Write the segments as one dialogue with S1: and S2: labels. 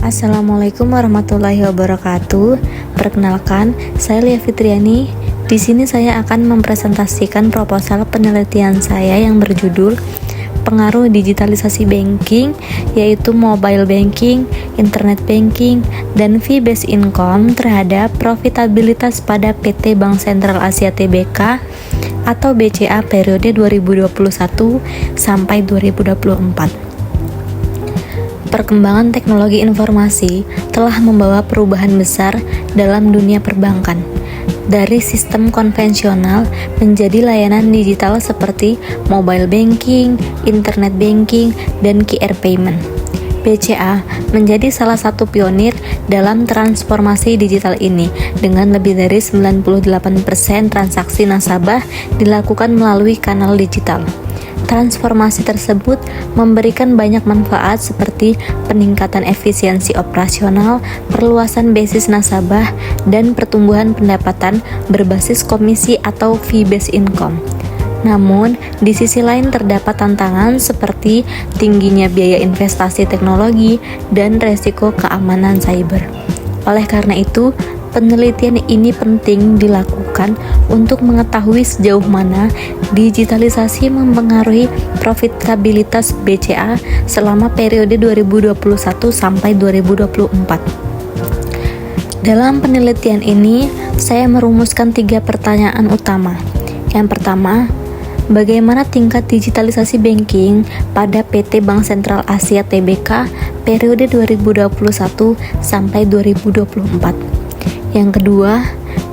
S1: Assalamualaikum warahmatullahi wabarakatuh. Perkenalkan, saya Lia Fitriani. Di sini saya akan mempresentasikan proposal penelitian saya yang berjudul Pengaruh Digitalisasi Banking, yaitu Mobile Banking, Internet Banking, dan Fee-Based Income terhadap profitabilitas pada PT Bank Sentral Asia Tbk atau BCA periode 2021 sampai 2024. Perkembangan teknologi informasi telah membawa perubahan besar dalam dunia perbankan, dari sistem konvensional menjadi layanan digital seperti mobile banking, internet banking, dan QR payment. BCA menjadi salah satu pionir dalam transformasi digital ini, dengan lebih dari 98% transaksi nasabah dilakukan melalui kanal digital. Transformasi tersebut memberikan banyak manfaat seperti peningkatan efisiensi operasional, perluasan basis nasabah, dan pertumbuhan pendapatan berbasis komisi atau fee-based income. Namun, di sisi lain terdapat tantangan seperti tingginya biaya investasi teknologi dan resiko keamanan cyber. Oleh karena itu, penelitian ini penting dilakukan untuk mengetahui sejauh mana digitalisasi mempengaruhi profitabilitas BCA selama periode 2021 sampai 2024. Dalam penelitian ini, saya merumuskan 3 pertanyaan utama. Yang pertama, bagaimana tingkat digitalisasi banking pada PT Bank Sentral Asia Tbk periode 2021 sampai 2024? Yang kedua,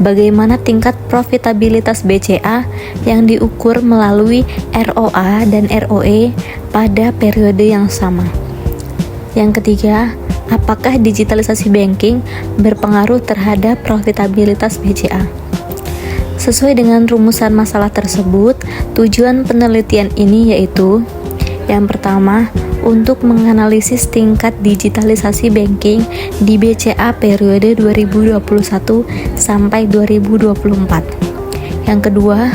S1: bagaimana tingkat profitabilitas BCA yang diukur melalui ROA dan ROE pada periode yang sama? Yang ketiga, apakah digitalisasi banking berpengaruh terhadap profitabilitas BCA? Sesuai dengan rumusan masalah tersebut, tujuan penelitian ini yaitu: yang pertama, untuk menganalisis tingkat digitalisasi banking di BCA periode 2021 sampai 2024. Yang kedua,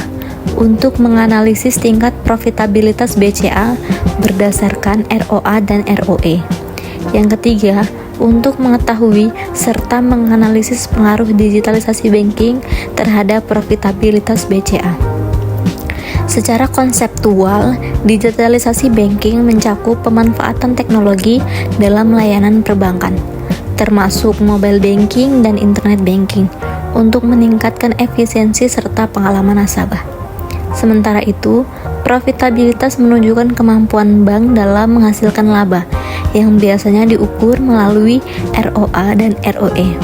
S1: untuk menganalisis tingkat profitabilitas BCA berdasarkan ROA dan ROE. Yang ketiga, untuk mengetahui serta menganalisis pengaruh digitalisasi banking terhadap profitabilitas BCA. Secara konseptual, digitalisasi banking mencakup pemanfaatan teknologi dalam layanan perbankan, termasuk mobile banking dan internet banking, untuk meningkatkan efisiensi serta pengalaman nasabah. Sementara itu, profitabilitas menunjukkan kemampuan bank dalam menghasilkan laba, yang biasanya diukur melalui ROA dan ROE.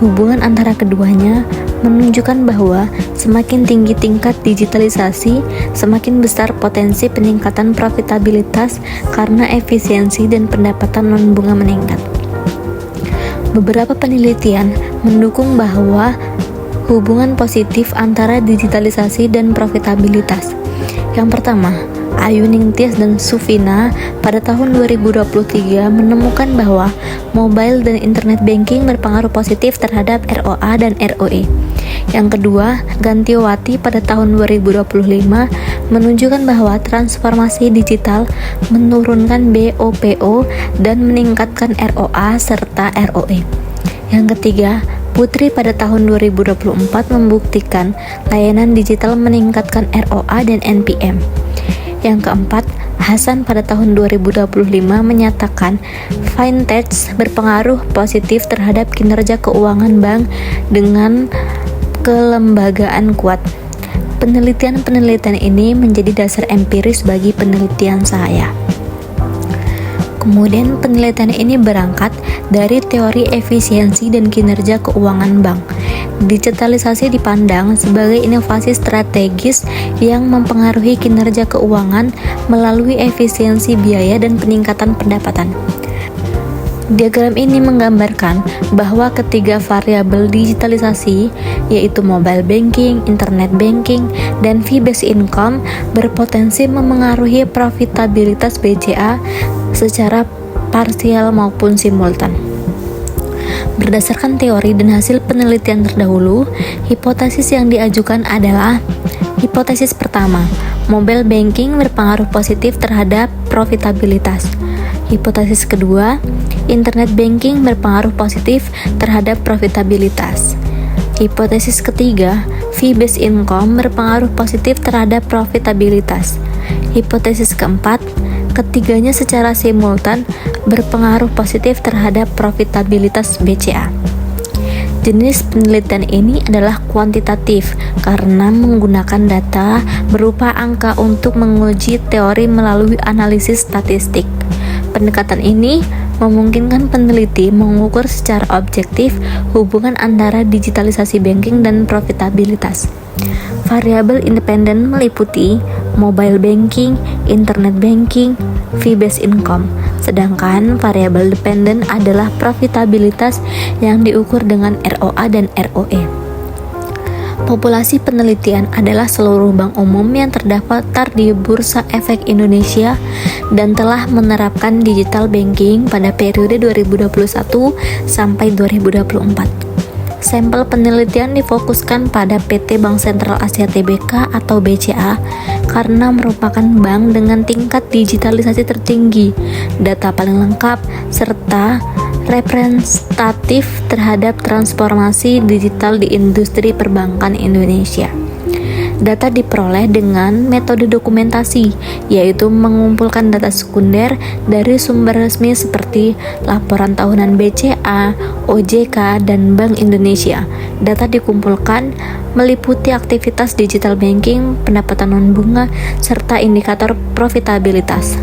S1: Hubungan antara keduanya menunjukkan bahwa semakin tinggi tingkat digitalisasi, semakin besar potensi peningkatan profitabilitas karena efisiensi dan pendapatan non-bunga meningkat. Beberapa penelitian mendukung bahwa hubungan positif antara digitalisasi dan profitabilitas. Yang pertama, Ayu Ningtyas dan Sufina pada tahun 2023 menemukan bahwa mobile dan internet banking berpengaruh positif terhadap ROA dan ROE. Yang kedua, Gantiowati pada tahun 2025 menunjukkan bahwa transformasi digital menurunkan BOPO dan meningkatkan ROA serta ROE. Yang ketiga, Putri pada tahun 2024 membuktikan layanan digital meningkatkan ROA dan NPM. Yang keempat, Hasan pada tahun 2025 menyatakan fintech berpengaruh positif terhadap kinerja keuangan bank dengan kelembagaan kuat. Penelitian-penelitian ini menjadi dasar empiris bagi penelitian saya. Kemudian penelitian ini berangkat dari teori efisiensi dan kinerja keuangan bank. Digitalisasi dipandang sebagai inovasi strategis yang mempengaruhi kinerja keuangan melalui efisiensi biaya dan peningkatan pendapatan. Diagram ini menggambarkan bahwa ketiga variabel digitalisasi, yaitu mobile banking, internet banking, dan fee-based income, berpotensi memengaruhi profitabilitas BCA secara parsial maupun simultan. Berdasarkan teori dan hasil penelitian terdahulu, hipotesis yang diajukan adalah: hipotesis pertama, mobile banking berpengaruh positif terhadap profitabilitas. Hipotesis kedua, internet banking berpengaruh positif terhadap profitabilitas. Hipotesis ketiga, fee-based income berpengaruh positif terhadap profitabilitas. Hipotesis keempat, ketiganya secara simultan berpengaruh positif terhadap profitabilitas BCA. Jenis penelitian ini adalah kuantitatif karena menggunakan data berupa angka untuk menguji teori melalui analisis statistik. Pendekatan ini memungkinkan peneliti mengukur secara objektif hubungan antara digitalisasi banking dan profitabilitas. Variabel independen meliputi mobile banking, internet banking, fee-based income. Sedangkan variabel dependen adalah profitabilitas yang diukur dengan ROA dan ROE. Populasi penelitian adalah seluruh bank umum yang terdaftar di Bursa Efek Indonesia dan telah menerapkan digital banking pada periode 2021 sampai 2024. Sampel penelitian difokuskan pada PT Bank Sentral Asia Tbk atau BCA karena merupakan bank dengan tingkat digitalisasi tertinggi, data paling lengkap, serta representatif terhadap transformasi digital di industri perbankan Indonesia. Data diperoleh dengan metode dokumentasi, yaitu mengumpulkan data sekunder dari sumber resmi seperti laporan tahunan BCA, OJK, dan Bank Indonesia. Data dikumpulkan meliputi aktivitas digital banking, pendapatan non-bunga, serta indikator profitabilitas.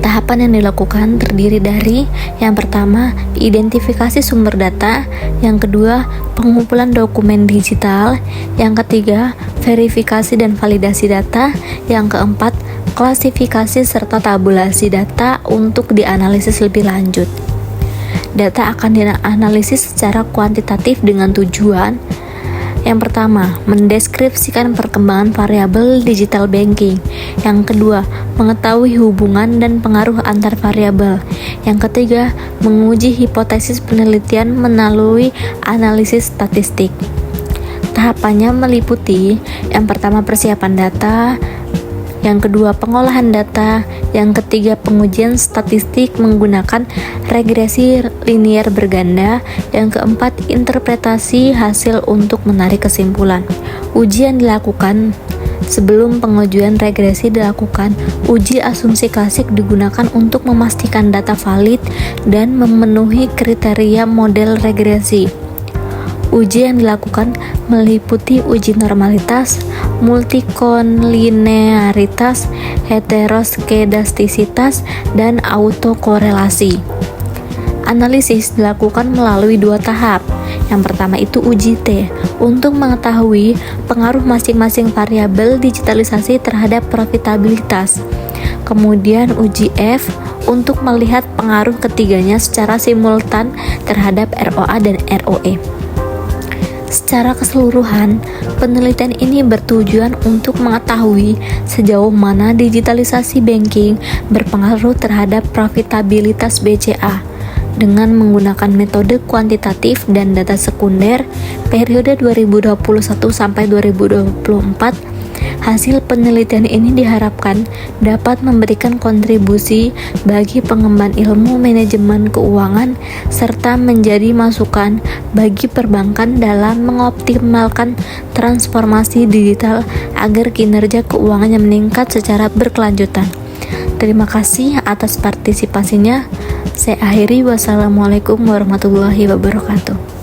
S1: Tahapan yang dilakukan terdiri dari yang pertama, identifikasi sumber data, yang kedua, pengumpulan dokumen digital, yang ketiga, verifikasi dan validasi data, yang keempat, klasifikasi serta tabulasi data untuk dianalisis lebih lanjut. Data akan dianalisis secara kuantitatif dengan tujuan yang pertama, mendeskripsikan perkembangan variabel digital banking. Yang kedua, mengetahui hubungan dan pengaruh antar variabel. Yang ketiga, menguji hipotesis penelitian melalui analisis statistik. Tahapannya meliputi yang pertama persiapan data, yang kedua pengolahan data, yang ketiga pengujian statistik menggunakan regresi linier berganda, yang keempat interpretasi hasil untuk menarik kesimpulan. Ujian dilakukan sebelum pengujian regresi dilakukan. Uji asumsi klasik digunakan untuk memastikan data valid dan memenuhi kriteria model regresi. Uji yang dilakukan meliputi uji normalitas, multikonlinearitas, heteroskedastisitas, dan autokorelasi. Analisis dilakukan melalui dua tahap. Yang pertama itu uji T, untuk mengetahui pengaruh masing-masing variabel digitalisasi terhadap profitabilitas. Kemudian uji F, untuk melihat pengaruh ketiganya secara simultan terhadap ROA dan ROE. Secara keseluruhan, penelitian ini bertujuan untuk mengetahui sejauh mana digitalisasi banking berpengaruh terhadap profitabilitas BCA. Dengan menggunakan metode kuantitatif dan data sekunder periode 2021 sampai 2024, hasil penelitian ini diharapkan dapat memberikan kontribusi bagi pengembangan ilmu manajemen keuangan serta menjadi masukan bagi perbankan dalam mengoptimalkan transformasi digital agar kinerja keuangannya meningkat secara berkelanjutan. Terima kasih atas partisipasinya. Saya akhiri, wassalamualaikum warahmatullahi wabarakatuh.